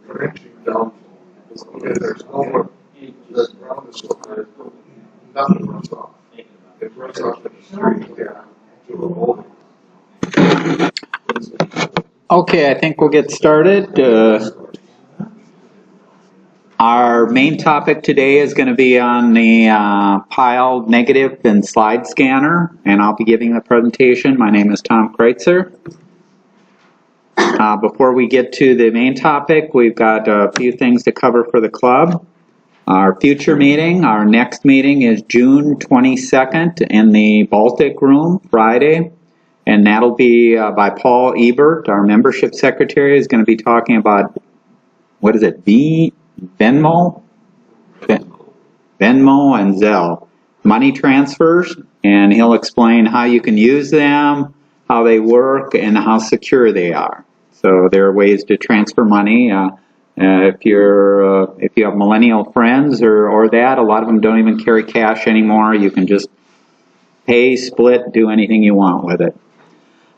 branching down. Okay, there's no more, the ground is so high, nothing runs off. It runs off in the street, yeah, to a building. Okay, I think we'll get started. Our main topic today is going to be on the Pyle negative and slide scanner, and I'll be giving the presentation. My name is Tom Kreuzer. Before we get to the main topic, we've got a few things to cover for the club. Our future meeting, our next meeting is June 22nd in the Baltic Room, Friday. And that'll be by Paul Ebert, our membership secretary, is going to be talking about, what is it, Venmo and Zelle, money transfers, and he'll explain how you can use them, how they work, and how secure they are. So there are ways to transfer money. If you have millennial friends or that, a lot of them don't even carry cash anymore. You can just pay, split, do anything you want with it.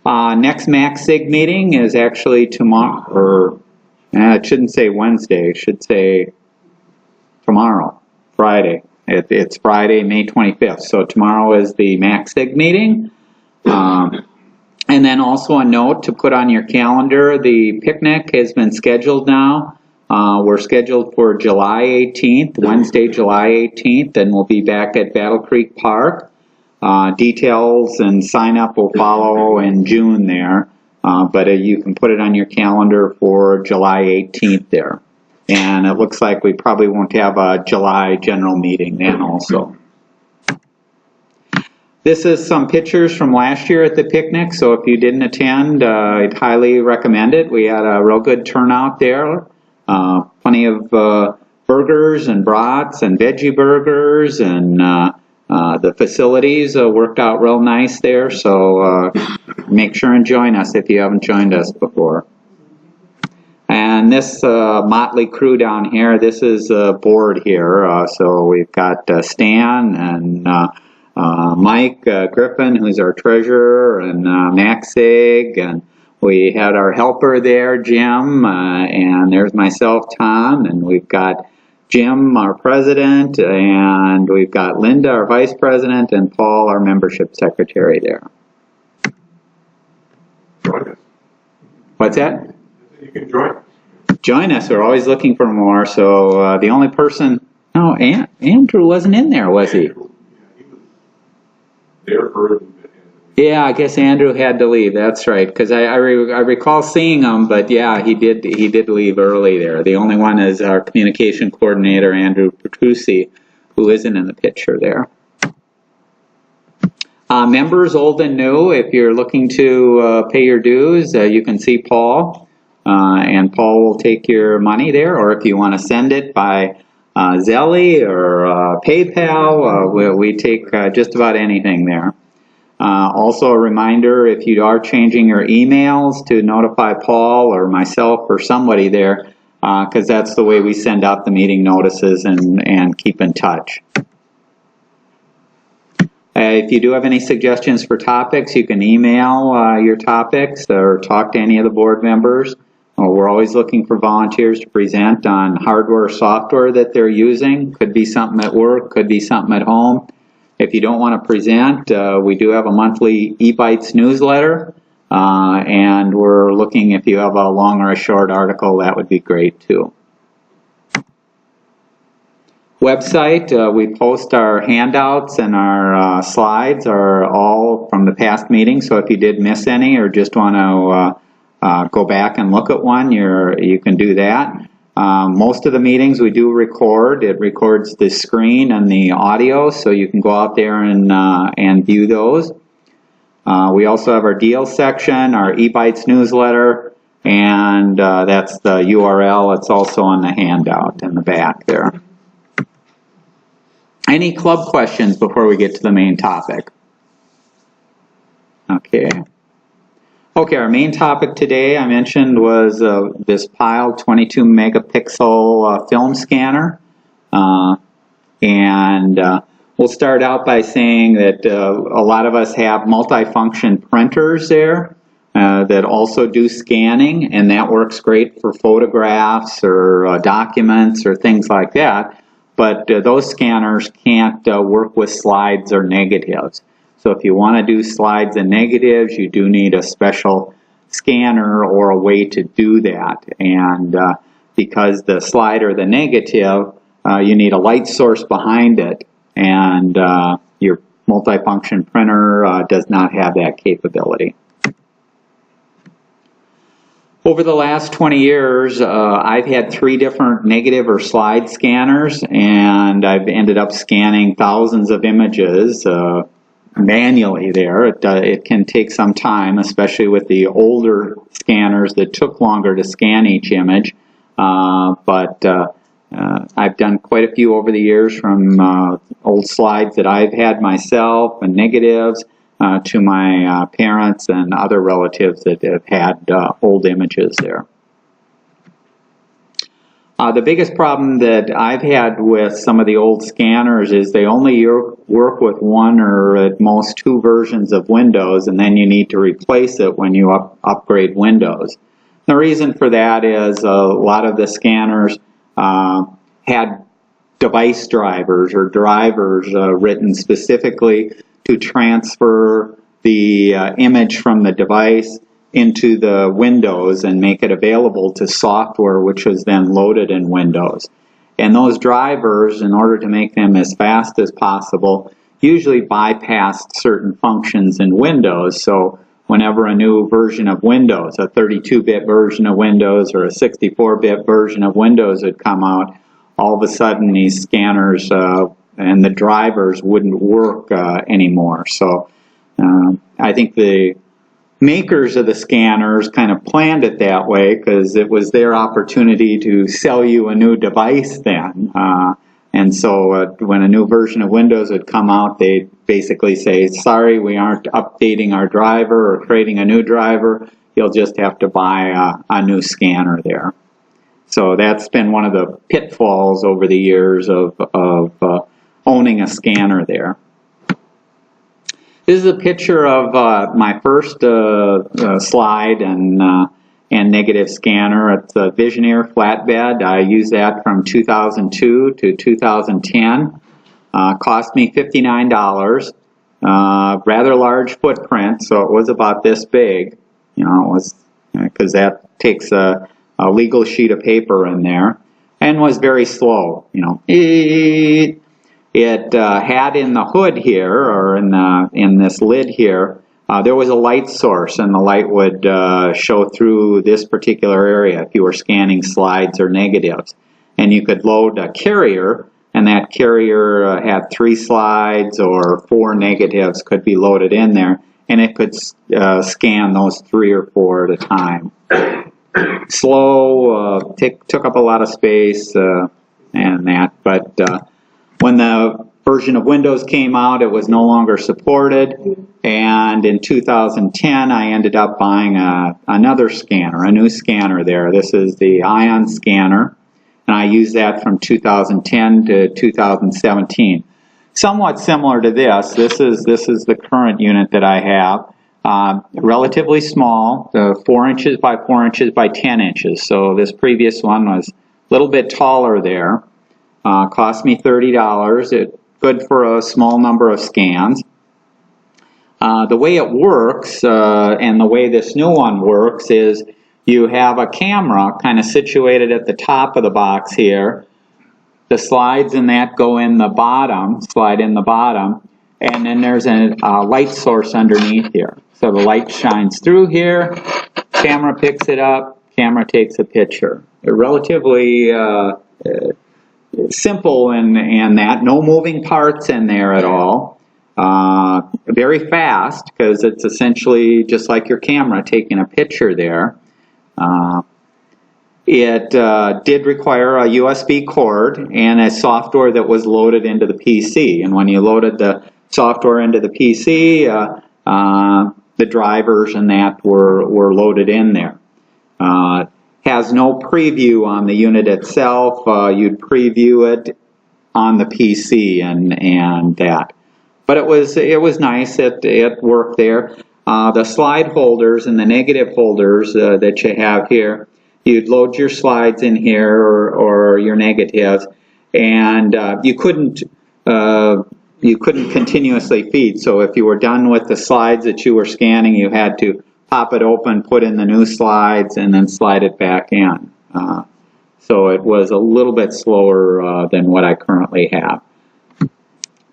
Next MaxSig meeting is actually tomorrow, or it shouldn't say Wednesday, it should say tomorrow, Friday. It's Friday, May 25th. So tomorrow is the MaxSig meeting. And then also a note to put on your calendar, the picnic has been scheduled now. We're scheduled for July 18th, Wednesday, July 18th, and we'll be back at Battle Creek Park. Details and sign up will follow in June there, but you can put it on your calendar for July 18th there. And it looks like we probably won't have a July general meeting then also. This is some pictures from last year at the picnic, so if you didn't attend, I'd highly recommend it. We had a real good turnout there. Plenty of burgers and brats and veggie burgers, and the facilities worked out real nice there, so make sure and join us if you haven't joined us before. And this motley crew down here, this is a board here, so we've got Stan and Mike Griffin, who's our treasurer, and MaxSig, and we had our helper there, Jim, and there's myself, Tom, and we've got Jim, our president, and we've got Linda, our vice president, and Paul, our membership secretary there. Join us. What's that? You can join us. Join us. We're always looking for more. So the only person, no, Andrew wasn't in there, was he? There for Yeah, I guess Andrew had to leave. That's right, because I recall seeing him, but yeah, he did leave early there. The only one is our communication coordinator, Andrew Petrucci, who isn't in the picture there. Members, old and new, if you're looking to pay your dues, you can see Paul, and Paul will take your money there, or if you want to send it by Zelle or PayPal, we take just about anything there. Also a reminder, if you are changing your emails, to notify Paul or myself or somebody there, because that's the way we send out the meeting notices and keep in touch. If you do have any suggestions for topics, you can email your topics or talk to any of the board members. We're always looking for volunteers to present on hardware or software that they're using. Could be something at work, could be something at home. If you don't want to present, we do have a monthly eBytes newsletter, and we're looking, if you have a long or a short article, that would be great too. Website, we post our handouts, and our slides are all from the past meetings, so if you did miss any or just want to go back and look at one, you can do that. Most of the meetings we do record. It records the screen and the audio, so you can go out there and view those. We also have our deals section, our eBytes newsletter, and that's the URL. It's also on the handout in the back there. Any club questions before we get to the main topic? Okay. Okay, our main topic today, I mentioned, was this Pyle 22 megapixel film scanner. And we'll start out by saying that a lot of us have multifunction printers there. that also do scanning, and that works great for photographs or documents or things like that. But those scanners can't work with slides or negatives. So if you want to do slides and negatives, you do need a special scanner or a way to do that. And because the slide or the negative, you need a light source behind it, and your multifunction printer does not have that capability. Over the last 20 years, I've had 3 different negative or slide scanners, and I've ended up scanning thousands of images manually there. It can take some time, especially with the older scanners that took longer to scan each image. But I've done quite a few over the years, from old slides that I've had myself and negatives to my parents and other relatives that have had old images there. The biggest problem that I've had with some of the old scanners is they only work with 1 or at most 2 versions of Windows, and then you need to replace it when you upgrade Windows. The reason for that is a lot of the scanners had device drivers or drivers written specifically to transfer the image from the device into the Windows and make it available to software, which was then loaded in Windows. And those drivers, in order to make them as fast as possible, usually bypassed certain functions in Windows. So whenever a new version of Windows, a 32-bit version of Windows or a 64-bit version of Windows would come out, all of a sudden these scanners and the drivers wouldn't work anymore. So I think the makers of the scanners kind of planned it that way because it was their opportunity to sell you a new device then. And so when a new version of Windows would come out, they'd basically say, sorry, we aren't updating our driver or creating a new driver. You'll just have to buy a new scanner there. So that's been one of the pitfalls over the years of owning a scanner there. This is a picture of my first slide and negative scanner. It's a Visioneer flatbed. I used that from 2002 to 2010. Cost me $59. Rather large footprint, so it was about this big. You know, it was because that takes a legal sheet of paper in there, and was very slow. You know, it had in the hood here, or in this lid here, there was a light source, and the light would show through this particular area if you were scanning slides or negatives. And you could load a carrier, and that carrier had 3 slides or 4 negatives could be loaded in there, and it could scan those 3 or 4 at a time. Slow, took up a lot of space and that, but when the version of Windows came out, it was no longer supported, and in 2010 I ended up buying another scanner, a new scanner there. This is the Ion scanner, and I used that from 2010 to 2017. Somewhat similar to this. This is the current unit that I have. Relatively small, 4 inches by 4 inches by 10 inches. So this previous one was a little bit taller there. Cost me $30. It's good for a small number of scans. The way it works, and the way this new one works, is you have a camera kind of situated at the top of the box here. The slides in that go in the bottom, slide in the bottom, and then there's a light source underneath here. So the light shines through here, camera picks it up, camera takes a picture. They're relatively simple in that, no moving parts in there at all. Very fast, because it's essentially just like your camera taking a picture there. It did require a USB cord and a software that was loaded into the PC. And when you loaded the software into the PC, the drivers and that were loaded in there. Has no preview on the unit itself. You'd preview it on the PC and that. But it was nice. It worked there. The slide holders and the negative holders that you have here, you'd load your slides in here or your negatives, and you couldn't continuously feed. So if you were done with the slides that you were scanning, you had to pop it open, put in the new slides, and then slide it back in. So it was a little bit slower than what I currently have.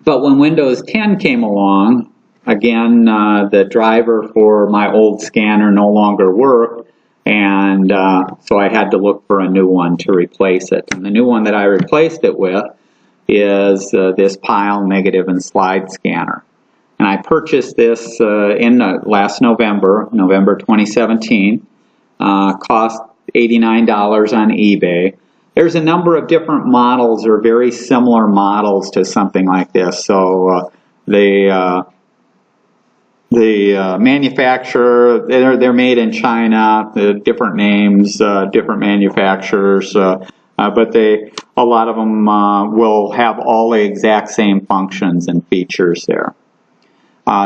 But when Windows 10 came along, again, the driver for my old scanner no longer worked, and so I had to look for a new one to replace it. And the new one that I replaced it with is this Pyle negative and slide scanner. And I purchased this in last November 2017. Cost $89 on eBay. There's a number of different models or very similar models to something like this. So the manufacturer, they're made in China, different names, different manufacturers, but a lot of them will have all the exact same functions and features there.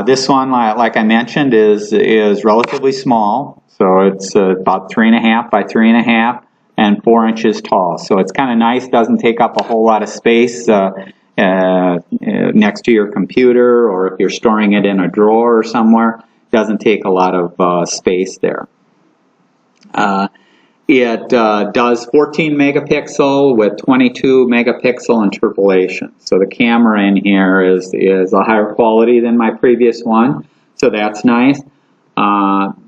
This one, like I mentioned, is relatively small. So it's about 3.5 by 3.5 and 4 inches tall. So it's kind of nice, doesn't take up a whole lot of space next to your computer, or if you're storing it in a drawer or somewhere, it doesn't take a lot of space there. It does 14 megapixel with 22 megapixel interpolation. So the camera in here is a higher quality than my previous one, so that's nice.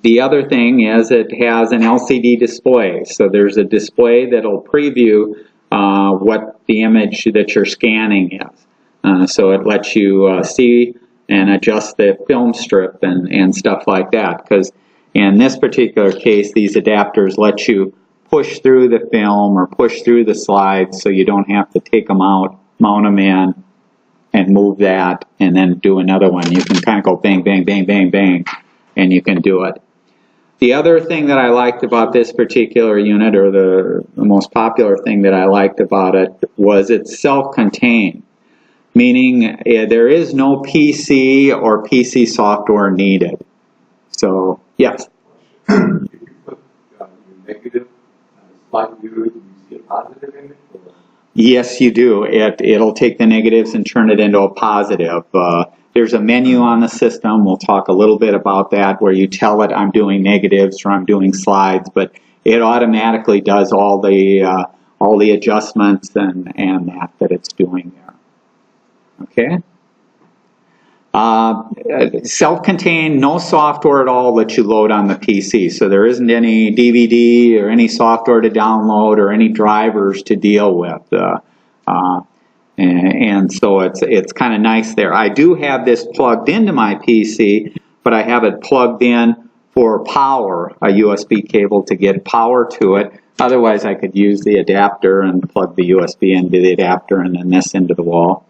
The other thing is it has an LCD display. So there's a display that'll preview what the image that you're scanning is. So it lets you see and adjust the film strip and stuff like that. Because in this particular case, these adapters let you push through the film or push through the slides, so you don't have to take them out, mount them in, and move that, and then do another one. You can kind of go bang, bang, bang, bang, bang, and you can do it. The other thing that I liked about this particular unit, or the most popular thing that I liked about it, was it's self-contained, meaning there is no PC or PC software needed. So, yes? If you put your negative slide view, do you see a positive in it? Or? Yes, you do. It'll take the negatives and turn it into a positive. There's a menu on the system. We'll talk a little bit about that, where you tell it I'm doing negatives or I'm doing slides, but it automatically does all the adjustments and that it's doing there. Okay. Self-contained, no software at all that you load on the PC. So there isn't any DVD or any software to download or any drivers to deal with. And so it's kind of nice there. I do have this plugged into my PC, but I have it plugged in for power, a USB cable to get power to it. Otherwise, I could use the adapter and plug the USB into the adapter and then this into the wall.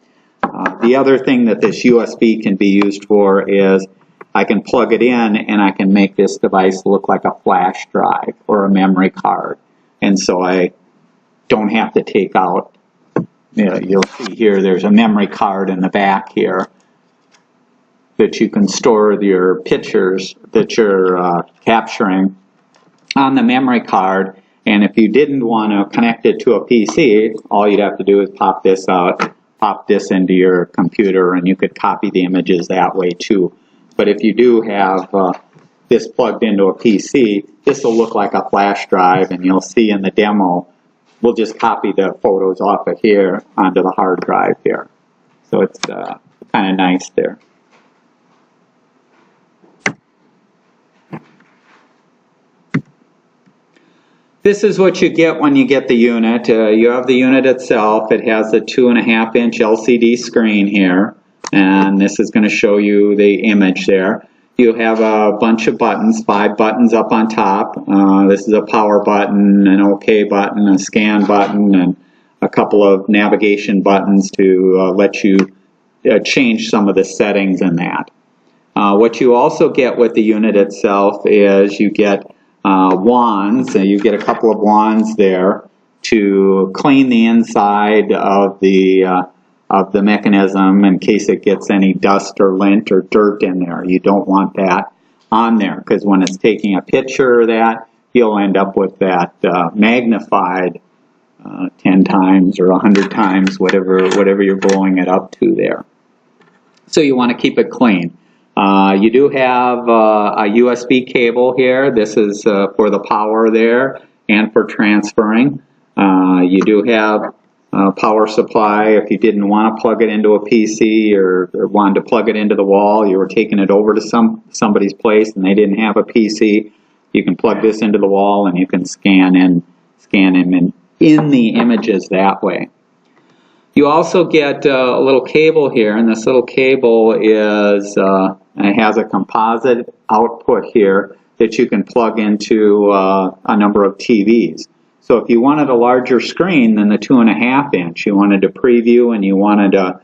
The other thing that this USB can be used for is I can plug it in and I can make this device look like a flash drive or a memory card. And so I don't have to take out, you'll see here there's a memory card in the back here that you can store your pictures that you're capturing on the memory card. And if you didn't want to connect it to a PC, all you'd have to do is pop this out, pop this into your computer, and you could copy the images that way too. But if you do have this plugged into a PC, this will look like a flash drive, and you'll see in the demo, we'll just copy the photos off of here onto the hard drive here. So it's kind of nice there. This is what you get when you get the unit. You have the unit itself. It has a 2.5-inch LCD screen here, and this is going to show you the image there. You have a bunch of buttons, 5 buttons up on top. This is a power button, an OK button, a scan button, and a couple of navigation buttons to let you change some of the settings in that. What you also get with the unit itself is you get wands. You get a couple of wands there to clean the inside of the mechanism in case it gets any dust or lint or dirt in there. You don't want that. on there, because when it's taking a picture of that, you'll end up with that magnified 10 times or 100 times, whatever you're blowing it up to there. So you want to keep it clean. You do have a USB cable here. This is for the power there and for transferring. You do have a power supply if you didn't want to plug it into a PC or wanted to plug it into the wall. You were taking it over to somebody's place and they didn't have a PC. You can plug this into the wall and you can scan in the images that way. You also get a little cable here, and this little cable is it has a composite output here that you can plug into a number of TVs. So if you wanted a larger screen than the 2.5 inch, you wanted to preview and you wanted a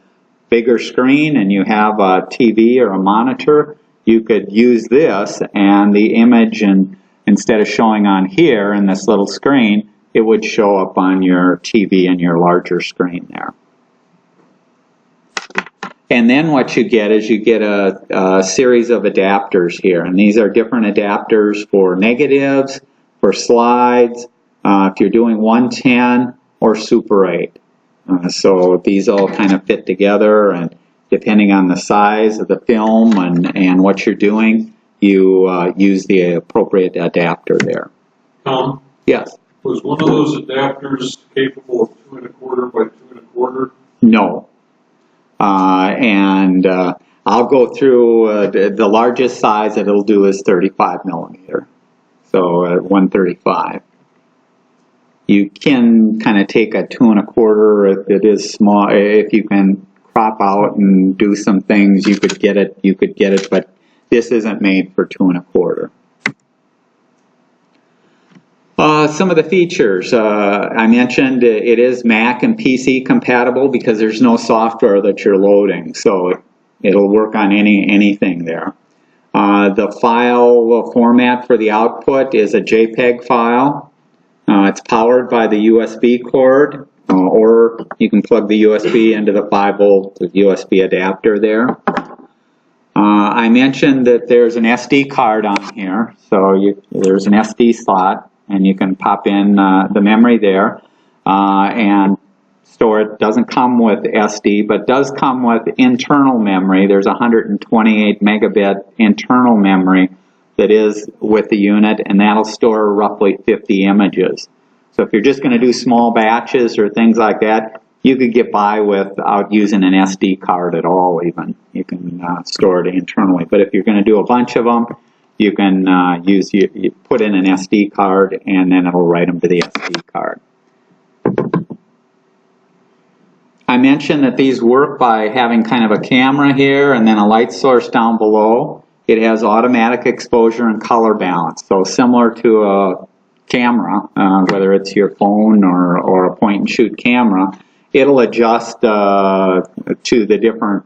bigger screen and you have a TV or a monitor, you could use this, and the image, and instead of showing on here in this little screen, it would show up on your TV and your larger screen there. And then what you get is you get a series of adapters here, and these are different adapters for negatives, for slides, if you're doing 110 or Super 8. So these all kind of fit together, and depending on the size of the film and what you're doing, you use the appropriate adapter there. Tom? Yes? Was one of those adapters capable of 2 1/4 by 2 1/4? No. I'll go through the largest size that it'll do is 35 millimeter. So 135. You can kind of take a 2 1/4 if it is small. If you can crop out and do some things, you could get it. You could get it, but this isn't made for 2 1/4. Some of the features I mentioned, it is Mac and PC compatible because there's no software that you're loading, so it'll work on anything there. The file format for the output is a JPEG file. It's powered by the USB cord, or you can plug the USB into the 5-volt USB adapter there. I mentioned that there's an SD card on here, so there's an SD slot, and you can pop in the memory there and store it. Doesn't come with SD, but does come with internal memory. There's 128 megabit internal memory that is with the unit, and that'll store roughly 50 images. So if you're just going to do small batches or things like that, you could get by without using an SD card at all even. You can store it internally. But if you're going to do a bunch of them, you can you put in an SD card, and then it'll write them to the SD card. I mentioned that these work by having kind of a camera here and then a light source down below. It has automatic exposure and color balance, so similar to a camera, whether it's your phone or a point-and-shoot camera. It'll adjust to the different,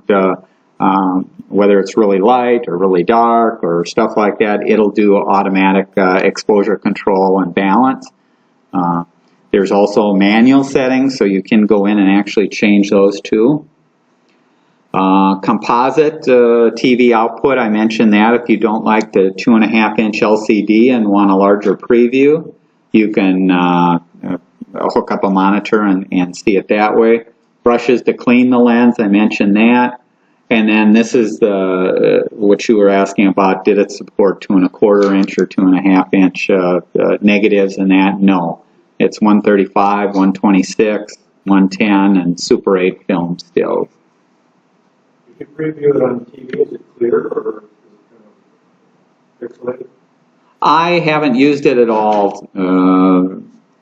whether it's really light or really dark or stuff like that. It'll do automatic exposure control and balance. There's also manual settings, so you can go in and actually change those too. Composite TV output, I mentioned that. If you don't like the 2.5 inch LCD and want a larger preview, you can hook up a monitor and see it that way. Brushes to clean the lens, I mentioned that. And then this is what you were asking about, did it support 2 1/4 inch or 2.5 inch negatives and that? No. It's 135, 126, 110, and Super 8 film stills. You can preview it on TV. Is it clear or is it kind of pixelated? I haven't used it at all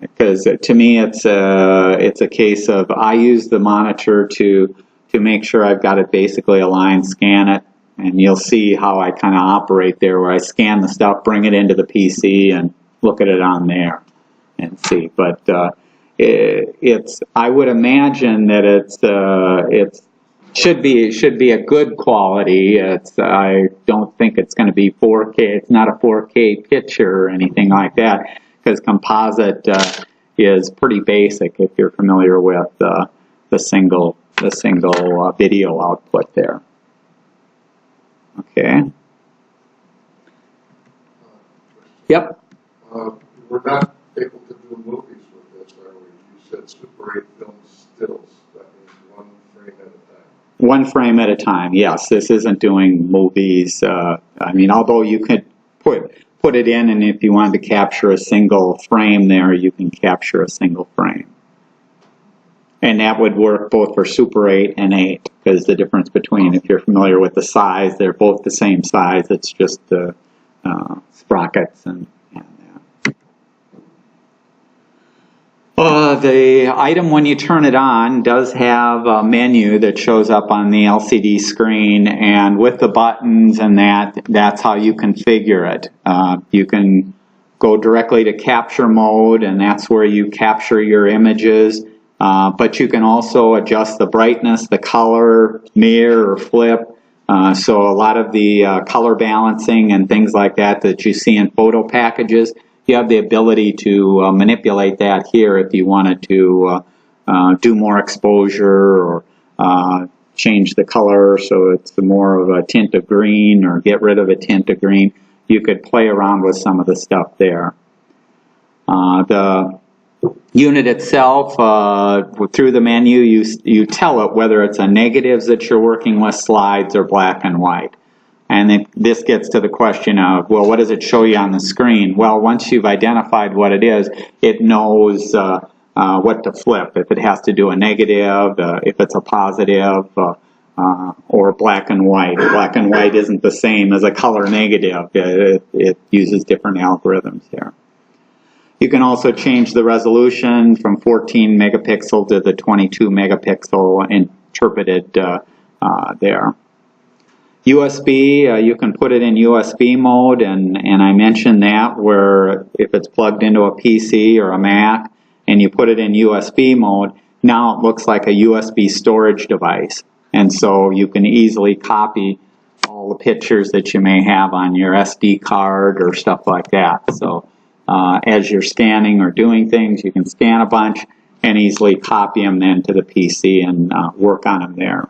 because to me it's a case of I use the monitor to make sure I've got it basically aligned, scan it, and you'll see how I kind of operate there, where I scan the stuff, bring it into the PC, and look at it on there and see. But I would imagine that it should be a good quality. I don't think it's going to be 4K. It's not a 4K picture or anything like that, because composite is pretty basic if you're familiar with the single video output there. Okay. Yep. We're not able to do movies with this, are we? You said Super 8 film stills. That means one frame at a time. One frame at a time, yes. This isn't doing movies. I mean, although you could put it in, and if you wanted to capture a single frame there, you can capture a single frame. And that would work both for Super 8 and 8, because the difference between, if you're familiar with the size, they're both the same size. It's just the sprockets and the item, when you turn it on, does have a menu that shows up on the LCD screen, and with the buttons and that's how you configure it. You can go directly to capture mode, and that's where you capture your images, but you can also adjust the brightness, the color, mirror, or flip. So a lot of the color balancing and things like that you see in photo packages, you have the ability to manipulate that here if you wanted to do more exposure or change the color so it's more of a tint of green or get rid of a tint of green. You could play around with some of the stuff there. The unit itself, through the menu, you tell it whether it's a negatives that you're working with, slides, or black and white. And this gets to the question of, well, what does it show you on the screen? Well, once you've identified what it is, it knows what to flip. If it has to do a negative, if it's a positive, or black and white. Black and white isn't the same as a color negative. It uses different algorithms here. You can also change the resolution from 14 megapixel to the 22 megapixel interpreted there. USB, you can put it in USB mode, and I mentioned that where if it's plugged into a PC or a Mac and you put it in USB mode, now it looks like a USB storage device. And so you can easily copy all the pictures that you may have on your SD card or stuff like that. So as you're scanning or doing things, you can scan a bunch and easily copy them then to the PC and work on them there.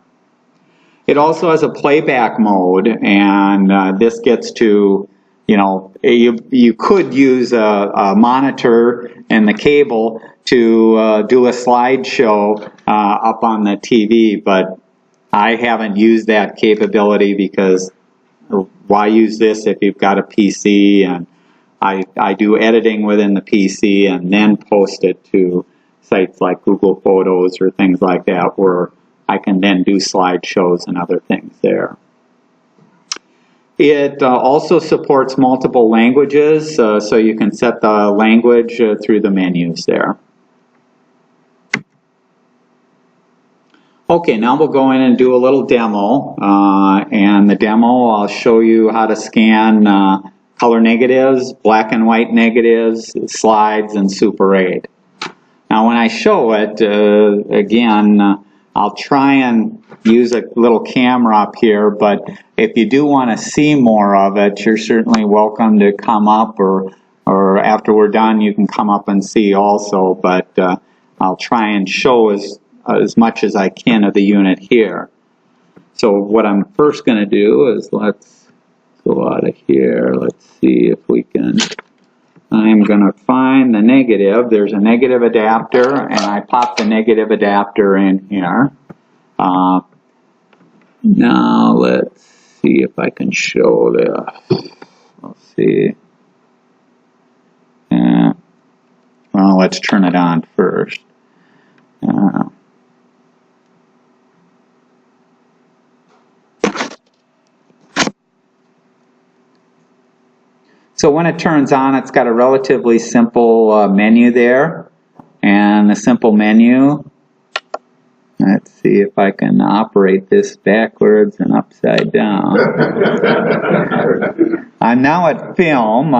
It also has a playback mode, and this gets to, you could use a monitor and the cable to do a slideshow up on the TV, but I haven't used that capability because why use this if you've got a PC? And I do editing within the PC and then post it to sites like Google Photos or things like that where I can then do slideshows and other things there. It also supports multiple languages, so you can set the language through the menus there. Okay, now we'll go in and do a little demo, and the demo I'll show you how to scan color negatives, black and white negatives, slides, and Super 8. Now when I show it, again, I'll try and use a little camera up here, but if you do want to see more of it, you're certainly welcome to come up, or after we're done, you can come up and see also, but I'll try and show as much as I can of the unit here. So what I'm first going to do is let's go out of here. Let's see if we can. I'm going to find the negative. There's a negative adapter, and I pop the negative adapter in here. Now let's see if I can show this. Let's see. Well, let's turn it on first. So when it turns on, it's got a relatively simple menu there. And the simple menu, let's see if I can operate this backwards and upside down. I'm now at film,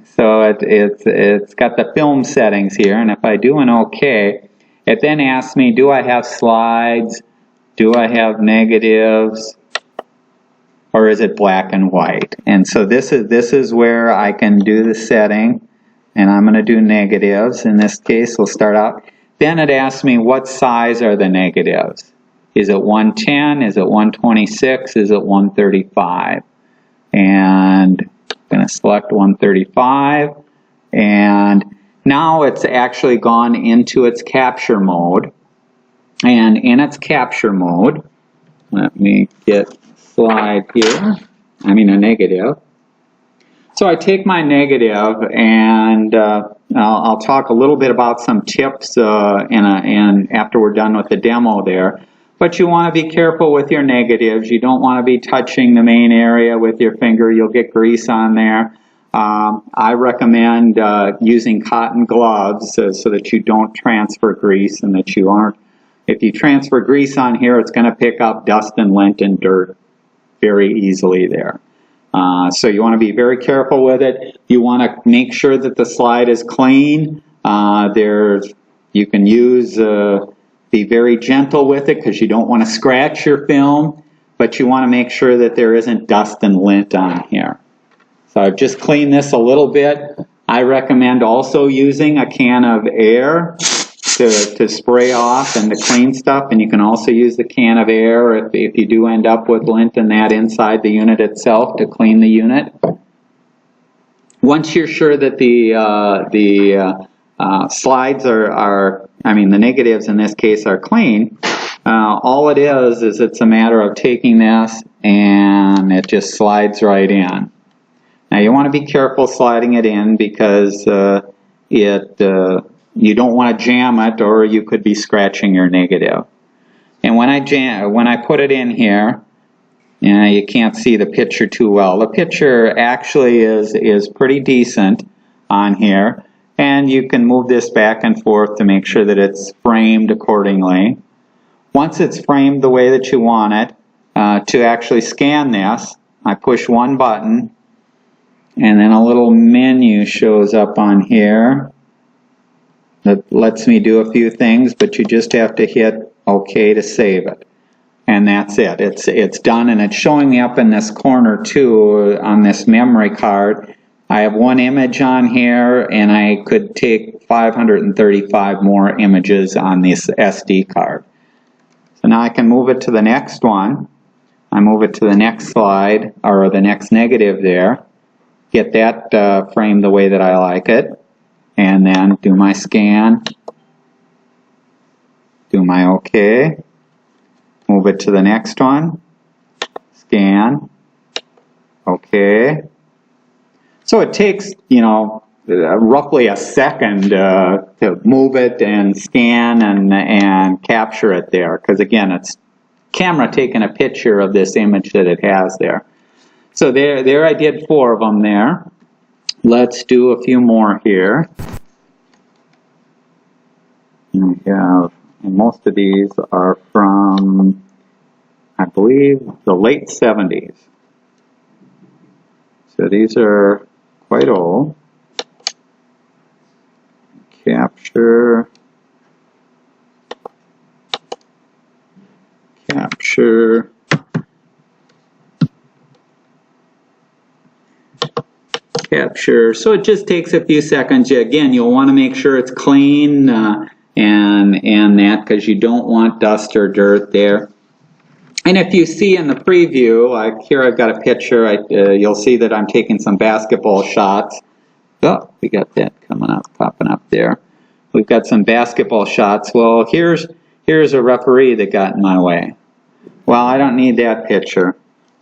so it's got the film settings here. And if I do an OK, it then asks me, do I have slides? Do I have negatives? Or is it black and white? And so this is where I can do the setting, and I'm going to do negatives. In this case, we'll start out. Then it asks me what size are the negatives. Is it 110? Is it 126? Is it 135? And going to select 135, and now it's actually gone into its capture mode. And in its capture mode, let me get a slide here, I mean a negative. So I take my negative, and I'll talk a little bit about some tips and after we're done with the demo there. But you want to be careful with your negatives. You don't want to be touching the main area with your finger. You'll get grease on there. I recommend using cotton gloves so that you don't transfer grease and that you aren't. If you transfer grease on here, it's going to pick up dust and lint and dirt very easily there. So you want to be very careful with it. You want to make sure that the slide is clean. You can use, be very gentle with it because you don't want to scratch your film, but you want to make sure that there isn't dust and lint on here. So I've just cleaned this a little bit. I recommend also using a can of air to spray off and to clean stuff, and you can also use the can of air if you do end up with lint in that inside the unit itself to clean the unit. Once you're sure that the slides the negatives in this case are clean, all it is it's a matter of taking this and it just slides right in. Now you want to be careful sliding it in because you don't want to jam it, or you could be scratching your negative. And when I put it in here, you can't see the picture too well. The picture actually is pretty decent on here, and you can move this back and forth to make sure that it's framed accordingly. Once it's framed the way that you want it, to actually scan this, I push one button, and then a little menu shows up on here that lets me do a few things, but you just have to hit OK to save it. And that's it. It's done, and it's showing me up in this corner too on this memory card. I have one image on here, and I could take 535 more images on this SD card. So now I can move it to the next one. I move it to the next slide, or the next negative there. Get that framed the way that I like it. And then do my scan, do my OK, move it to the next one, scan, OK. So it takes, roughly a second to move it and scan and capture it there, because again, it's camera taking a picture of this image that it has there. So there I did 4 of them there. Let's do a few more here. And most of these are from, I believe, the late 70s. So these are quite old. Capture. So it just takes a few seconds. Again, you'll want to make sure it's clean and that, because you don't want dust or dirt there. And if you see in the preview, like here I've got a picture, you'll see that I'm taking some basketball shots. Oh, we got that coming up, popping up there. We've got some basketball shots. Well, here's a referee that got in my way. Well, I don't need that picture.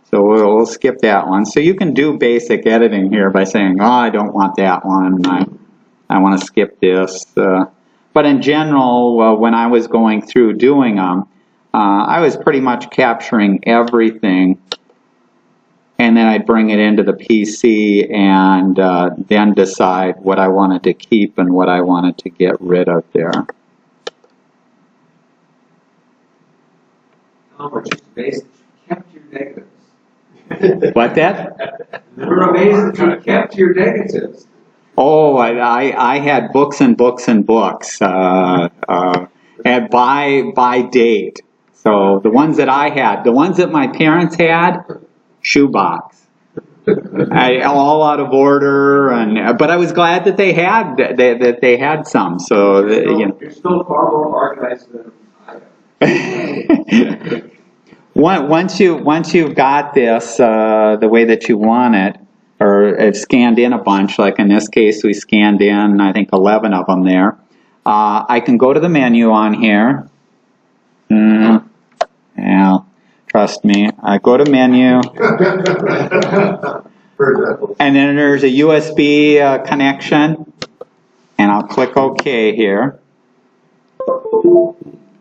So we'll skip that one. So you can do basic editing here by saying, oh, I don't want that one. I want to skip this. But in general, when I was going through doing them, I was pretty much capturing everything. And then I'd bring it into the PC and then decide what I wanted to keep and what I wanted to get rid of there. We're just amazed that you kept your negatives. What that? We're amazed that you kept your negatives. Oh, I had books and books and books, and by date. So the ones that I had, the ones that my parents had, shoebox. All out of order, but I was glad that they had some. So you're still far more organized than I am. Once you've got this the way that you want it, or have scanned in a bunch. Like in this case, we scanned in, I think, 11 of them there. I can go to the menu on here. Yeah, trust me. I go to menu. And then there's a USB connection. And I'll click OK here.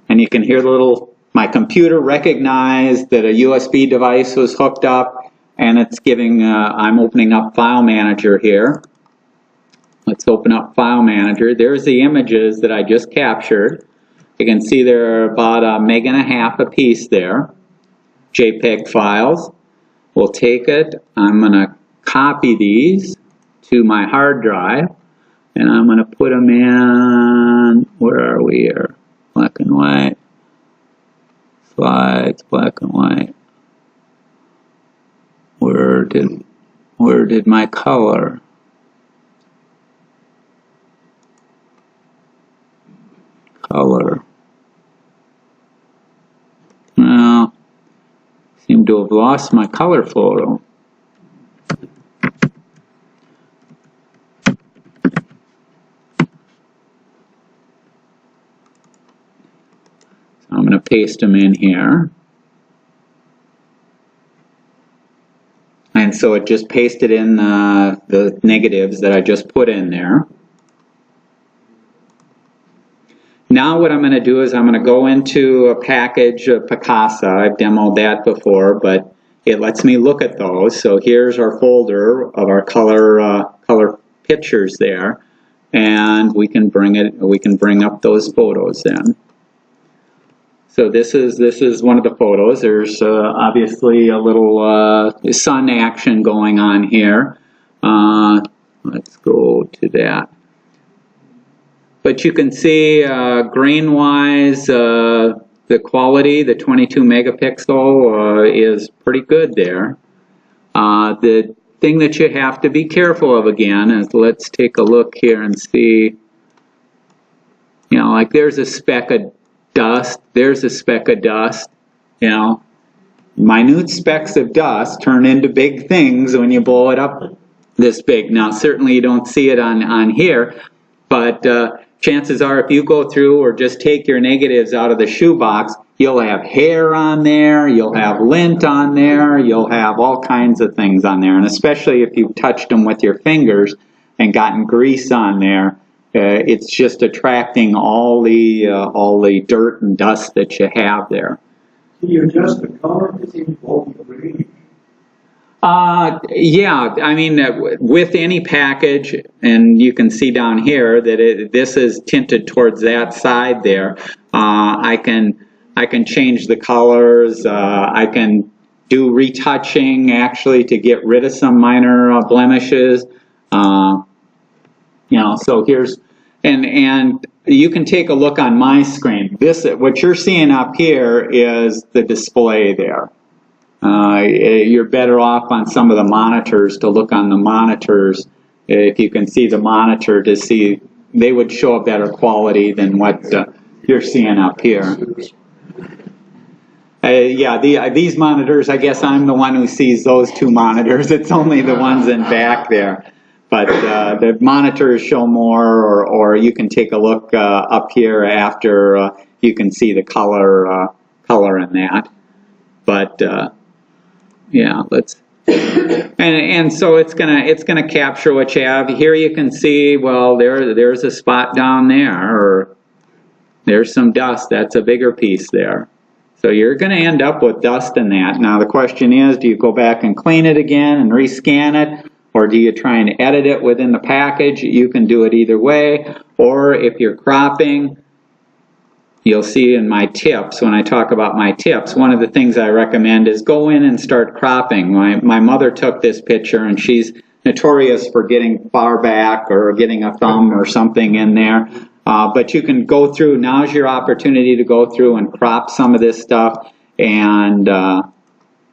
And you can hear the little, my computer recognized that a USB device was hooked up, and it's giving, I'm opening up File Manager here. Let's open up File Manager. There's the images that I just captured. You can see there are about 1.5 meg a piece there, JPEG files. We'll take it, I'm going to copy these to my hard drive, and I'm going to put them in, where are we here? Black and white, slides, black and white. Where did my color? Color. Well, seem to have lost my color photo. I'm going to paste them in here. And so it just pasted in the negatives that I just put in there. Now what I'm going to do is I'm going to go into a package of Picasa. I've demoed that before, but it lets me look at those. So here's our folder of our color pictures there, and we can bring up those photos then. So this is one of the photos. There's obviously a little sun action going on here. Let's go to that. But you can see grain-wise, the quality, the 22 megapixel is pretty good there. The thing that you have to be careful of again is, let's take a look here and see, you know, like there's a speck of dust, there's a speck of dust, you know. Minute specks of dust turn into big things when you blow it up this big. Now certainly you don't see it on here, but chances are if you go through or just take your negatives out of the shoebox, you'll have hair on there, you'll have lint on there, you'll have all kinds of things on there. And especially if you've touched them with your fingers and gotten grease on there, it's just attracting all the dirt and dust that you have there. Can you adjust the color? It seems both green. Yeah, I mean, with any package, and you can see down here that this is tinted towards that side there. I can change the colors. I can do retouching actually to get rid of some minor blemishes. You know, so here's, and you can take a look on my screen. What you're seeing up here is the display there. You're better off on some of the monitors to look on the monitors. If you can see the monitor to see, they would show a better quality than what you're seeing up here. Yeah, these monitors, I guess I'm the one who sees those two monitors. It's only the ones in back there. But the monitors show more, or you can take a look up here after you can see the color in that. But yeah, let's, and so it's gonna capture what you have. Here you can see, well, there's a spot down there, or there's some dust. That's a bigger piece there. So you're going to end up with dust in that. Now the question is, do you go back and clean it again and rescan it, or do you try and edit it within the package? You can do it either way. Or if you're cropping, you'll see in my tips, when I talk about my tips, one of the things I recommend is go in and start cropping. My mother took this picture, and she's notorious for getting far back or getting a thumb or something in there. But you can go through, now's your opportunity to go through and crop some of this stuff and,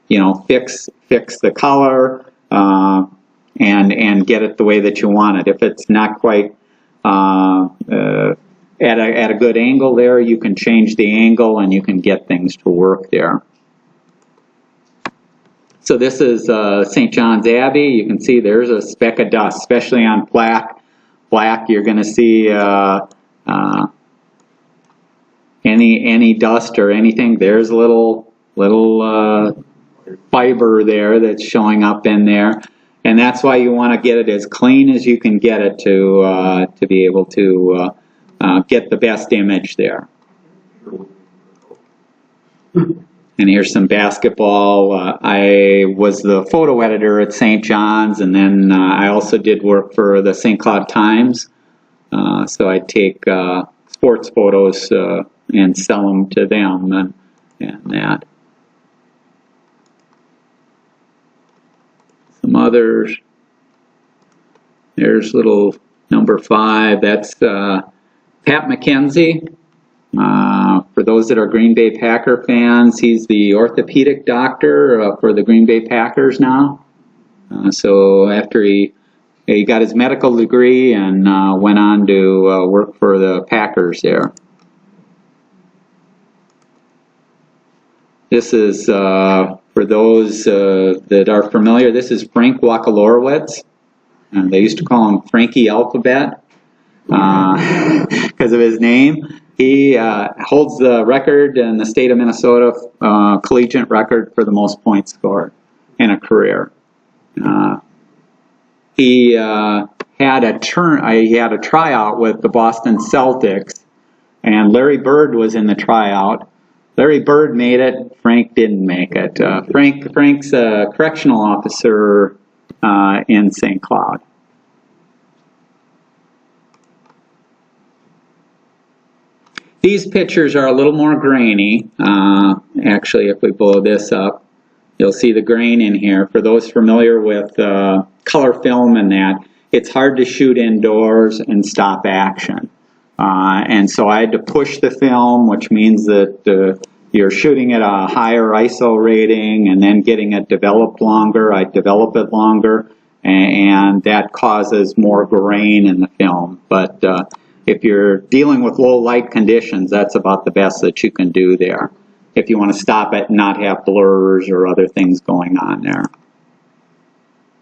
you know, fix the color and get it the way that you want it. If it's not quite at a good angle there, you can change the angle and you can get things to work there. So this is St. John's Abbey. You can see there's a speck of dust, especially on black. Black, you're going to see any dust or anything. There's a little fiber there that's showing up in there, and that's why you want to get it as clean as you can get it to be able to get the best image there. And here's some basketball. I was the photo editor at St. John's, and then I also did work for the St. Cloud Times. So I take sports photos and sell them to them and that. Some others. There's little number 5. That's Pat McKenzie. For those that are Green Bay Packer fans, he's the orthopedic doctor for the Green Bay Packers now. So after he got his medical degree and went on to work for the Packers there. This is, for those that are familiar, this is Frank Wacholorowicz. They used to call him Frankie Alphabet because of his name. He holds the record in the state of Minnesota, collegiate record for the most points scored in a career. He had a tryout with the Boston Celtics, and Larry Bird was in the tryout. Larry Bird made it. Frank didn't make it. Frank's a correctional officer in St. Cloud. These pictures are a little more grainy. Actually, if we blow this up, you'll see the grain in here. For those familiar with color film and that, it's hard to shoot indoors and stop action. And so I had to push the film, which means that you're shooting at a higher ISO rating and then getting it developed longer. I develop it longer, and that causes more grain in the film. But if you're dealing with low light conditions, that's about the best that you can do there, if you want to stop it and not have blurs or other things going on there.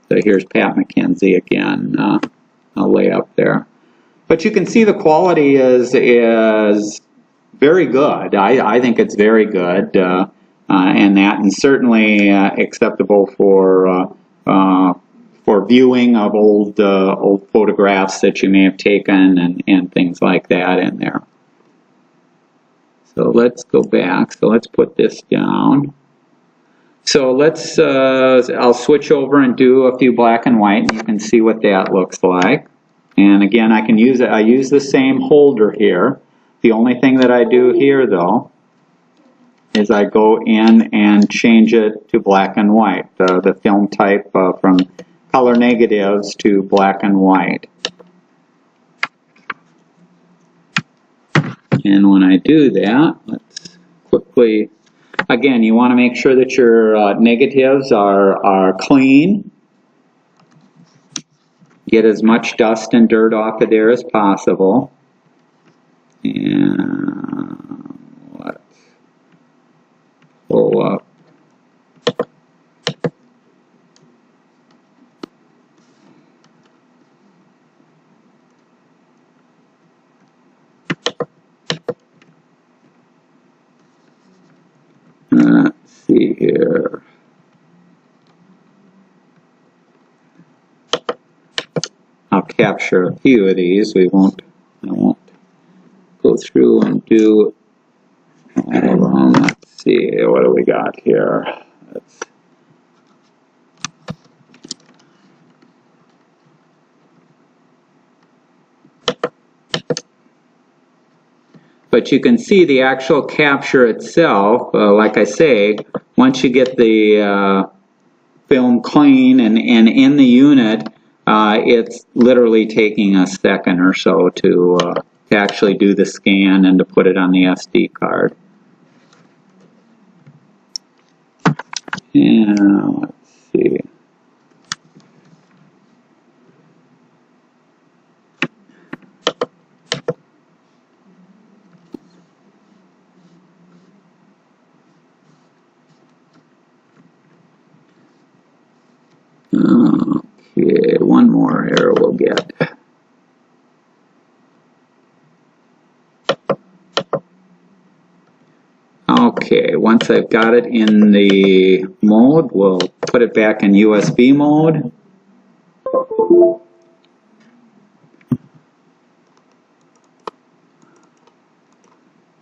So here's Pat McKenzie again. I'll lay up there. But you can see the quality is very good. I think it's very good, and certainly acceptable for viewing of old photographs that you may have taken and things like that in there. So let's go back. So let's put this down. So let's, I'll switch over and do a few black and white, and you can see what that looks like. And again, I use the same holder here. The only thing that I do here, though, is I go in and change it to black and white, the film type from color negatives to black and white. And when I do that, let's quickly, again, you want to make sure that your negatives are clean. Get as much dust and dirt off of there as possible. And let's pull up. Let's see here. I'll capture a few of these. I won't go through and do all of them. Let's see, what do we got here? But you can see the actual capture itself, like I say, once you get the film clean and in the unit, it's literally taking a second or so to actually do the scan and to put it on the SD card. And let's see. Okay, one more error we'll get. Okay, once I've got it in the mode, we'll put it back in USB mode.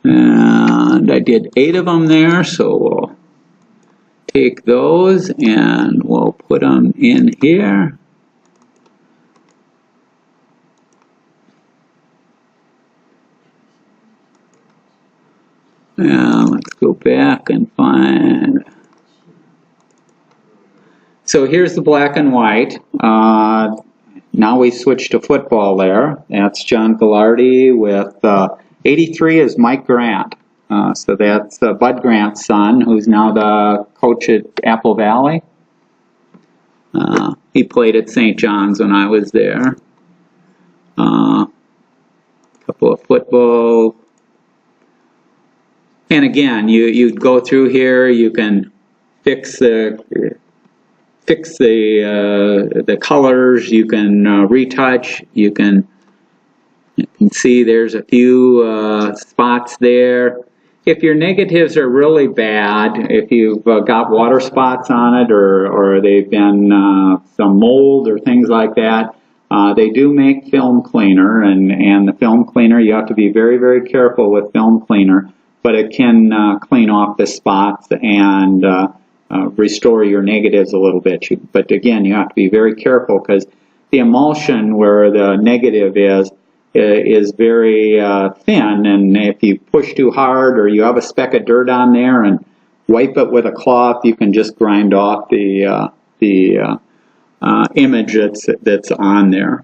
And I did 8 of them there, so we'll take those and we'll put them in here. And let's go back and find. So here's the black and white. Now we switch to football there. That's John Gallardi with 83 is Mike Grant. So that's Bud Grant's son, who's now the coach at Apple Valley. He played at St. John's when I was there. A couple of football. And again, you go through here, you can fix the colors, you can retouch, you can see there's a few spots there. If your negatives are really bad, if you've got water spots on it or they've been some mold or things like that, they do make film cleaner, and the film cleaner, you have to be very, very careful with film cleaner, but it can clean off the spots and restore your negatives a little bit. But again, you have to be very careful because the emulsion where the negative is very thin, and if you push too hard or you have a speck of dirt on there and wipe it with a cloth, you can just grind off the image that's on there.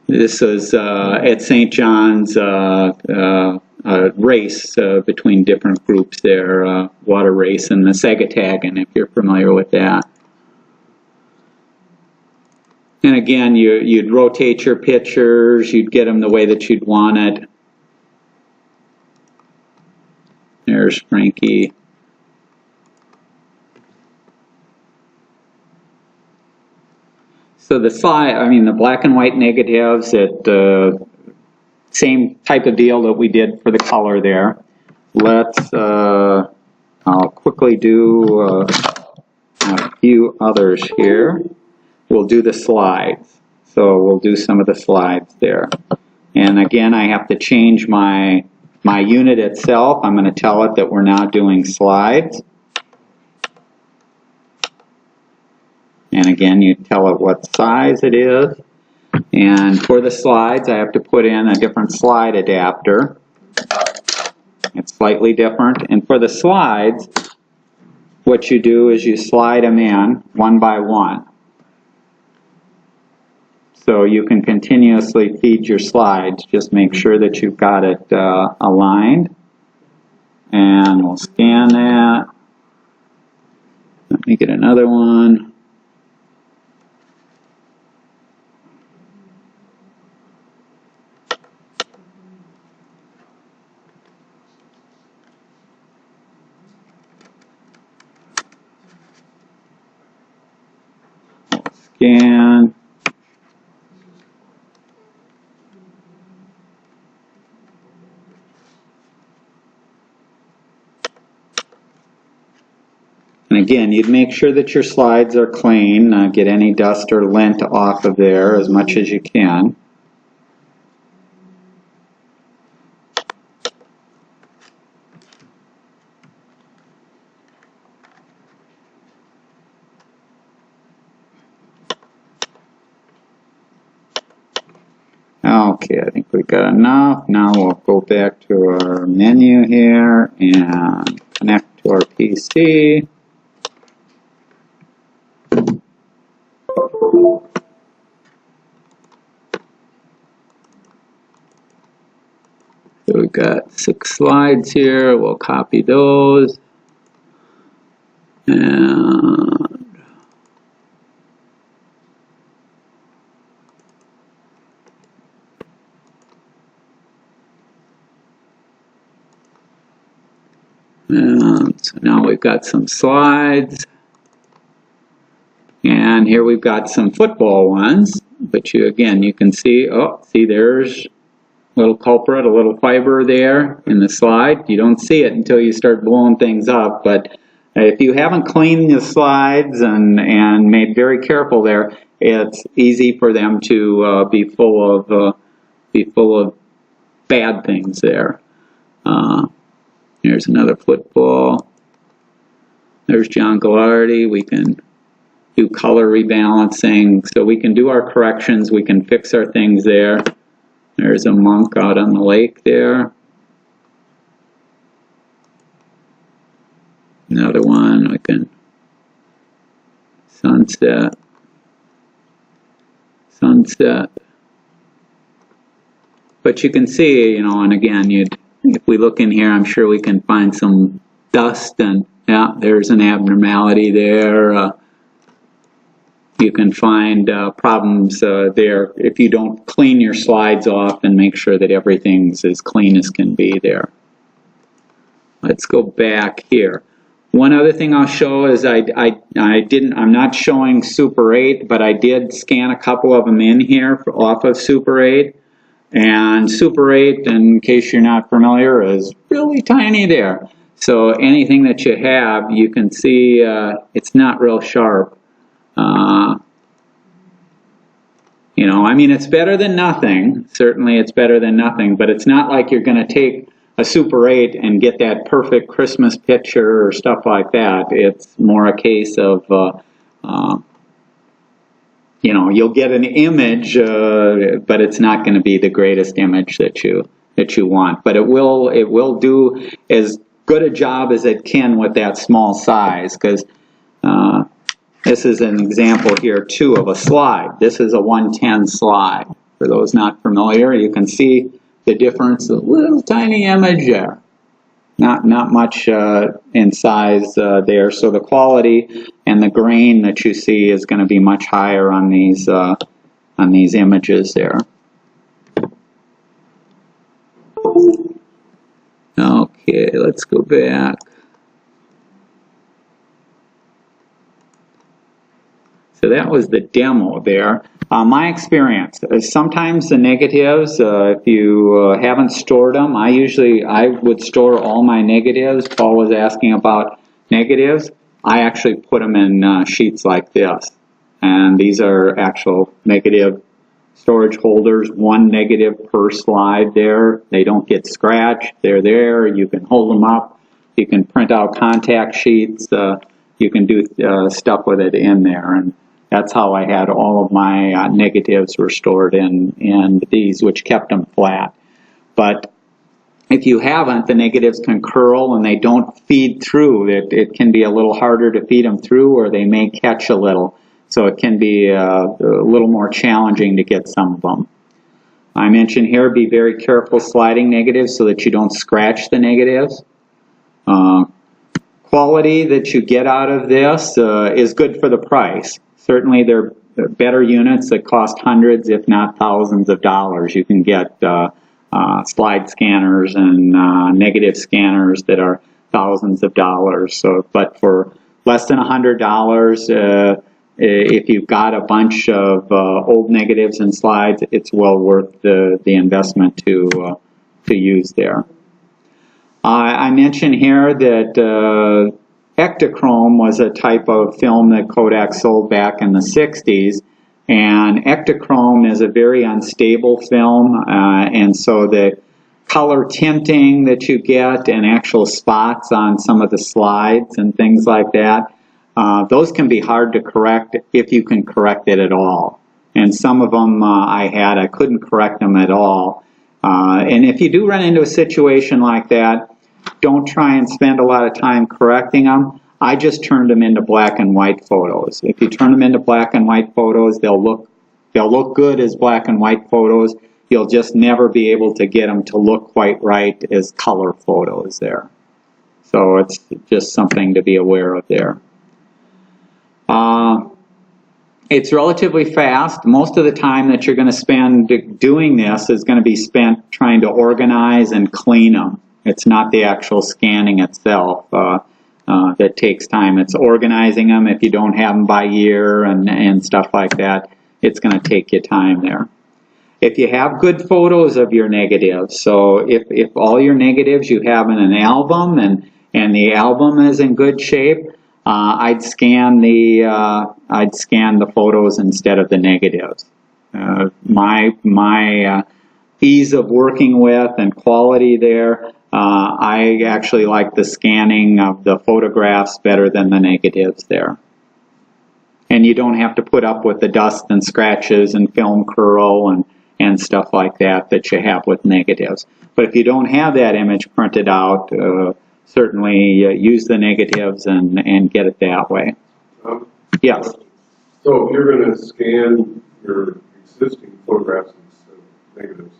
This is at St. John's race between different groups there, water race and the Sagatagan, if you're familiar with that. And again, you'd rotate your pictures, you'd get them the way that you'd want it. There's Frankie. So the black and white negatives, same type of deal that we did for the color there. Let's, I'll quickly do a few others here. We'll do the slides. So we'll do some of the slides there. And again, I have to change my unit itself. I'm going to tell it that we're now doing slides. And again, you tell it what size it is. And for the slides, I have to put in a different slide adapter. It's slightly different. And for the slides, what you do is you slide them in one by one. So you can continuously feed your slides. Just make sure that you've got it aligned. And we'll scan that. Let me get another one. Scan. And again, you'd make sure that your slides are clean, get any dust or lint off of there as much as you can. Okay, I think we've got enough. Now we'll go back to our menu here and connect to our PC. So we've got 6 slides here. We'll copy those. And So now we've got some slides. And here we've got some football ones. But again, you can see, see there's a little culprit, a little fiber there in the slide. You don't see it until you start blowing things up. But if you haven't cleaned the slides and made very careful there, it's easy for them to be full of bad things there. Here's another football. There's John Gallardi. We can do color rebalancing, so we can do our corrections. We can fix our things there. There's a monk out on the lake there. Another one. We can sunset. But you can see, and again, if we look in here, I'm sure we can find some dust, and yeah, there's an abnormality there. You can find problems there if you don't clean your slides off and make sure that everything's as clean as can be there. Let's go back here. One other thing I'll show is I'm not showing Super 8, but I did scan a couple of them in here off of Super 8. And Super 8, in case you're not familiar, is really tiny there. So anything that you have, you can see it's not real sharp. I mean, it's better than nothing. Certainly it's better than nothing, but it's not like you're going to take a Super 8 and get that perfect Christmas picture or stuff like that. It's more a case of, you'll get an image, but it's not going to be the greatest image that you want. But it will do as good a job as it can with that small size, because this is an example here too of a slide. This is a 110 slide. For those not familiar, you can see the difference, a little tiny image there. Not much in size there, so the quality and the grain that you see is going to be much higher on these images there. Okay, let's go back. So that was the demo there. My experience, sometimes the negatives, if you haven't stored them, I would store all my negatives. Paul was asking about negatives. I actually put them in sheets like this. And these are actual negative storage holders, one negative per slide there. They don't get scratched. They're there. You can hold them up. You can print out contact sheets. You can do stuff with it in there. And that's how I had all of my negatives were stored in these, which kept them flat. But if you haven't, the negatives can curl and they don't feed through. It can be a little harder to feed them through, or they may catch a little. So it can be a little more challenging to get some of them. I mentioned here, be very careful sliding negatives so that you don't scratch the negatives. Quality that you get out of this is good for the price. Certainly there are better units that cost hundreds, if not thousands of dollars. You can get slide scanners and negative scanners that are thousands of dollars. So, but for less than $100, if you've got a bunch of old negatives and slides, it's well worth the investment to use there. I mentioned here that Ektachrome was a type of film that Kodak sold back in the 60s, and Ektachrome is a very unstable film, and so the color tinting that you get and actual spots on some of the slides and things like that, those can be hard to correct if you can correct it at all. And some of them I couldn't correct them at all. And if you do run into a situation like that, don't try and spend a lot of time correcting them. I just turned them into black and white photos. If you turn them into black and white photos, they'll look good as black and white photos. You'll just never be able to get them to look quite right as color photos there. So it's just something to be aware of there. It's relatively fast. Most of the time that you're going to spend doing this is going to be spent trying to organize and clean them. It's not the actual scanning itself that takes time. It's organizing them. If you don't have them by year and stuff like that, it's going to take you time there. If you have good photos of your negatives, so if all your negatives you have in an album and the album is in good shape, I'd scan the photos instead of the negatives. My ease of working with and quality there, I actually like the scanning of the photographs better than the negatives there. And you don't have to put up with the dust and scratches and film curl and stuff like that you have with negatives. But if you don't have that image printed out, certainly use the negatives and get it that way. Yes? So if you're going to scan your existing photographs instead of negatives,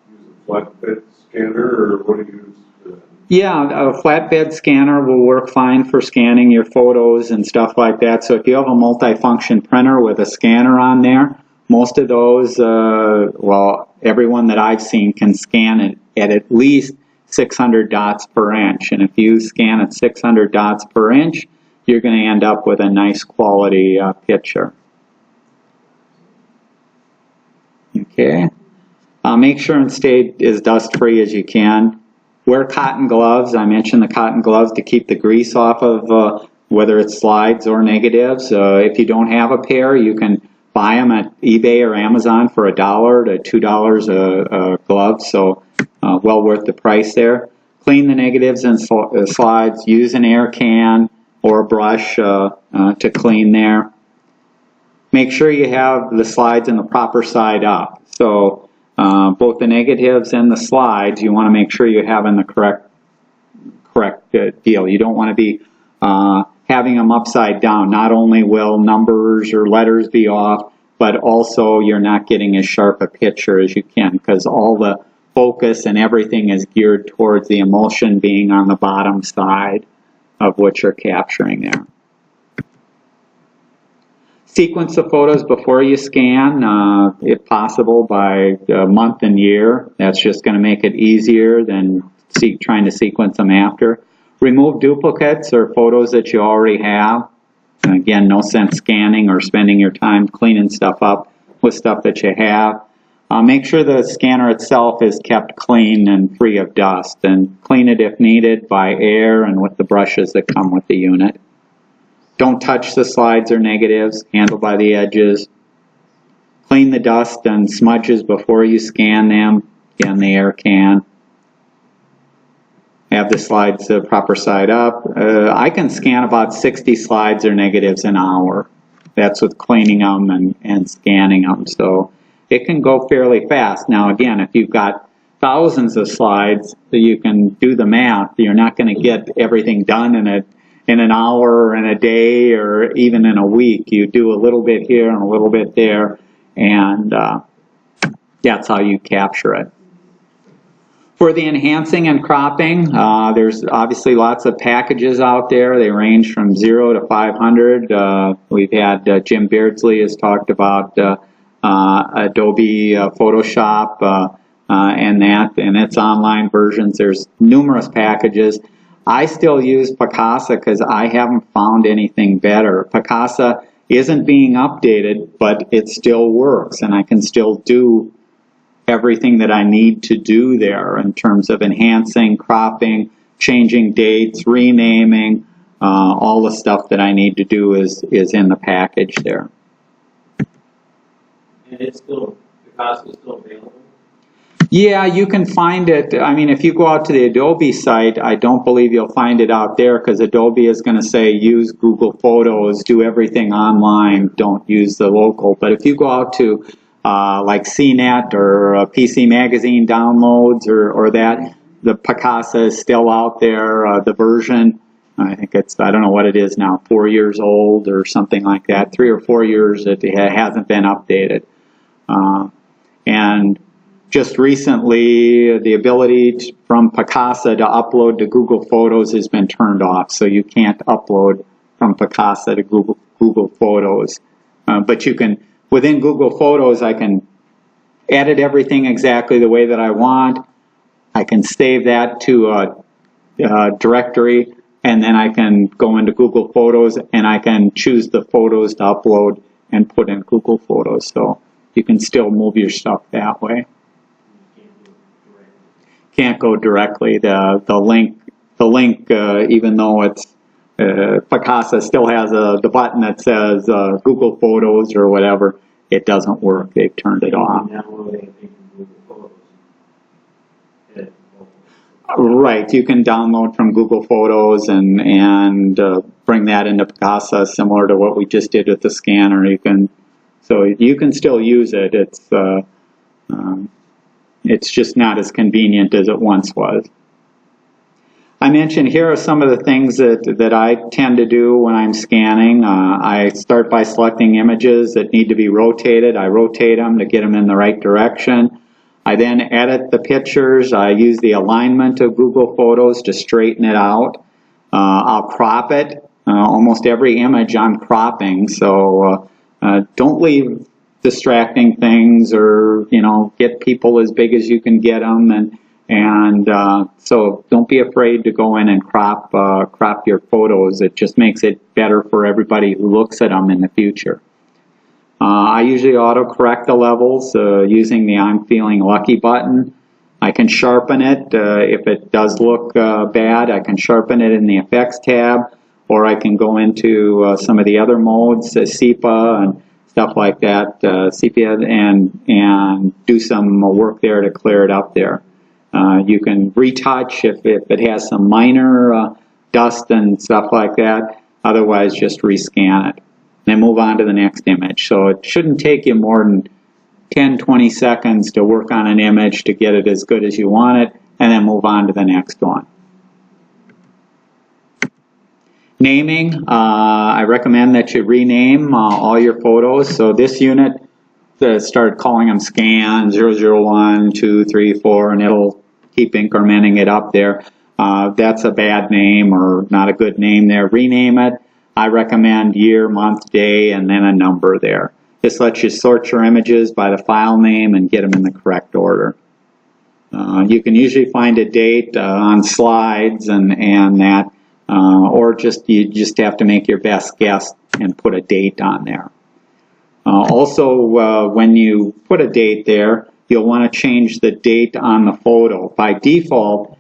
use a flatbed scanner, or what do you use for that? Yeah, a flatbed scanner will work fine for scanning your photos and stuff like that. So if you have a multifunction printer with a scanner on there, most of those, well, everyone that I've seen can scan it at least 600 dots per inch. And if you scan at 600 dots per inch, you're going to end up with a nice quality picture. Okay. Make sure and stay as dust-free as you can. Wear cotton gloves. I mentioned the cotton gloves to keep the grease off of whether it's slides or negatives. If you don't have a pair, you can buy them at eBay or Amazon for $1 to $2 a glove, so well worth the price there. Clean the negatives and slides. Use an air can or a brush to clean there. Make sure you have the slides in the proper side up. So both the negatives and the slides, you want to make sure you have in the correct deal. You don't want to be having them upside down. Not only will numbers or letters be off, but also you're not getting as sharp a picture as you can, because all the focus and everything is geared towards the emulsion being on the bottom side of what you're capturing there. Sequence the photos before you scan, if possible by month and year. That's just going to make it easier than trying to sequence them after. Remove duplicates or photos that you already have. And again, no sense scanning or spending your time cleaning stuff up with stuff that you have. Make sure the scanner itself is kept clean and free of dust, and clean it if needed by air and with the brushes that come with the unit. Don't touch the slides or negatives, handle by the edges. Clean the dust and smudges before you scan them. Again, the air can. Have the slides the proper side up. I can scan about 60 slides or negatives an hour. That's with cleaning them and scanning them. So it can go fairly fast. Now again, if you've got thousands of slides, you can do the math. You're not going to get everything done in an hour or in a day or even in a week. You do a little bit here and a little bit there, and that's how you capture it. For the enhancing and cropping, there's obviously lots of packages out there. They range from 0 to 500. We've had Jim Beardsley has talked about Adobe Photoshop and its online versions. There's numerous packages. I still use Picasa because I haven't found anything better. Picasa isn't being updated, but it still works, and I can still do everything that I need to do there in terms of enhancing, cropping, changing dates, renaming. All the stuff that I need to do is in the package there. And it's still, Picasa is still available? Yeah, you can find it. I mean, if you go out to the Adobe site, I don't believe you'll find it out there, because Adobe is going to say use Google Photos, do everything online, don't use the local. But if you go out to like CNET or PC Magazine downloads or that, the Picasa is still out there. The version, I think it's, I don't know what it is now, 4 years old or something like that. 3 or 4 years it hasn't been updated. And just recently, the ability from Picasa to upload to Google Photos has been turned off, so you can't upload from Picasa to Google Photos. But you can, within Google Photos, I can edit everything exactly the way that I want, I can save that to a directory, and then I can go into Google Photos and I can choose the photos to upload and put in Google Photos. So you can still move your stuff that way. Can't go directly. The link, even though it's Picasa still has the button that says Google Photos or whatever, it doesn't work. They've turned it off. Right, you can download from Google Photos and bring that into Picasa, similar to what we just did with the scanner. So you can still use it. It's just not as convenient as it once was. I mentioned here are some of the things that I tend to do when I'm scanning. I start by selecting images that need to be rotated. I rotate them to get them in the right direction. I then edit the pictures. I use the alignment of Google Photos to straighten it out. I'll crop it. Almost every image I'm cropping, so don't leave distracting things, or get people as big as you can get them, and so don't be afraid to go in and crop your photos. It just makes it better for everybody who looks at them in the future. I usually auto-correct the levels using the I'm Feeling Lucky button. I can sharpen it. If it does look bad, I can sharpen it in the Effects tab, or I can go into some of the other modes, SEPA and stuff like that, sepia, and do some work there to clear it up there. You can retouch if it has some minor dust and stuff like that. Otherwise, just rescan it. Then move on to the next image. So it shouldn't take you more than 10-20 seconds to work on an image to get it as good as you want it, and then move on to the next one. Naming, I recommend that you rename all your photos. So this unit, start calling them scan 001, 2, 3, 4, and it'll keep incrementing it up there. That's a bad name or not a good name there. Rename it. I recommend year, month, day, and then a number there. This lets you sort your images by the file name and get them in the correct order. You can usually find a date on slides and that, or you just have to make your best guess and put a date on there. Also, when you put a date there, you'll want to change the date on the photo. By default,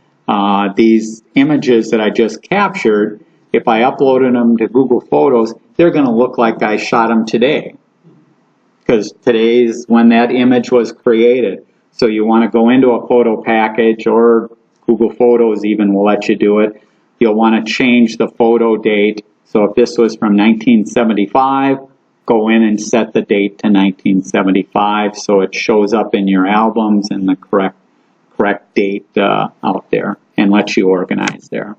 these images that I just captured, if I uploaded them to Google Photos, they're going to look like I shot them today, because today's when that image was created. So you want to go into a photo package, or Google Photos even will let you do it. You'll want to change the photo date. So if this was from 1975, go in and set the date to 1975 so it shows up in your albums in the correct date out there, and lets you organize there.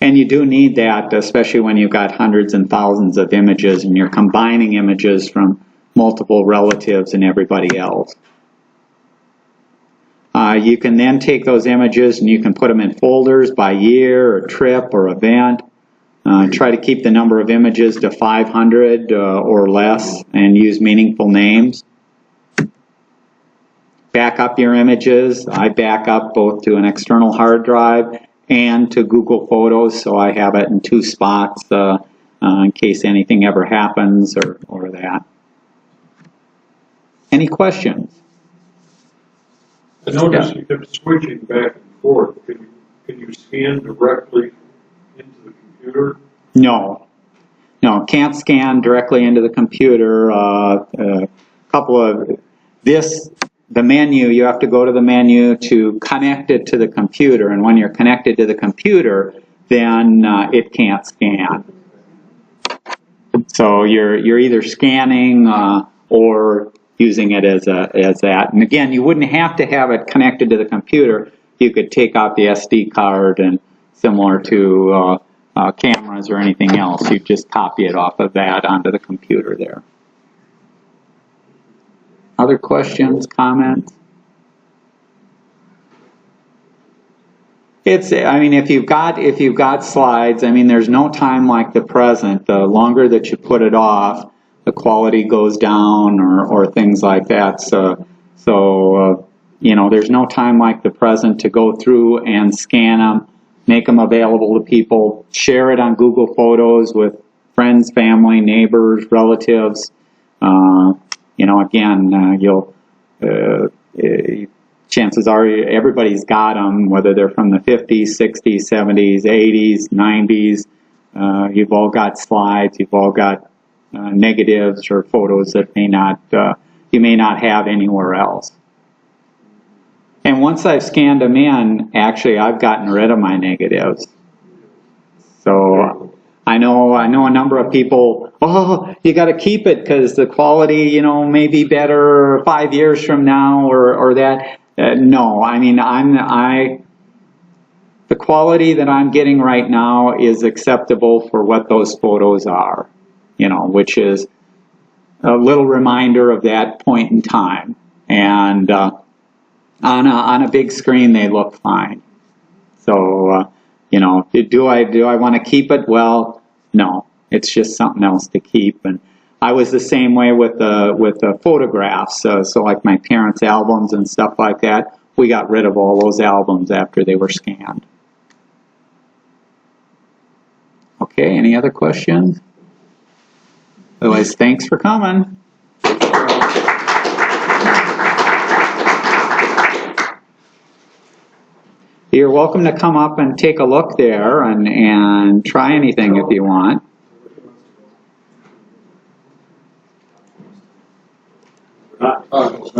And you do need that, especially when you've got hundreds and thousands of images and you're combining images from multiple relatives and everybody else. You can then take those images and you can put them in folders by year or trip or event. Try to keep the number of images to 500 or less, and use meaningful names. Back up your images. I back up both to an external hard drive and to Google Photos, so I have it in 2 spots in case anything ever happens or that. Any questions? I noticed you kept switching back and forth. Can you scan directly into the computer? No, can't scan directly into the computer. The menu, you have to go to the menu to connect it to the computer, and when you're connected to the computer, then it can't scan. So you're either scanning or using it as that. And again, you wouldn't have to have it connected to the computer. You could take out the SD card, and similar to cameras or anything else, you just copy it off of that onto the computer there. Other questions, comments? If you've got slides, there's no time like the present. The longer that you put it off, the quality goes down or things like that. So you know, there's no time like the present to go through and scan them, make them available to people, share it on Google Photos with friends, family, neighbors, relatives. You know, again, chances are everybody's got them, whether they're from the 50s, 60s, 70s, 80s, 90s. You've all got slides, you've all got negatives or photos that you may not have anywhere else. And once I've scanned them in, actually I've gotten rid of my negatives. So I know a number of people, oh, you got to keep it because the quality, you know, may be better 5 years from now or that. No, I mean, the quality that I'm getting right now is acceptable for what those photos are, you know, which is a little reminder of that point in time. And on a big screen, they look fine. So, you know, do I want to keep it? Well, no, it's just something else to keep. And I was the same way with the photographs. So like my parents' albums and stuff like that, we got rid of all those albums after they were scanned. Okay, any other questions? Otherwise, thanks for coming. You're welcome to come up and take a look there and try anything if you want. No.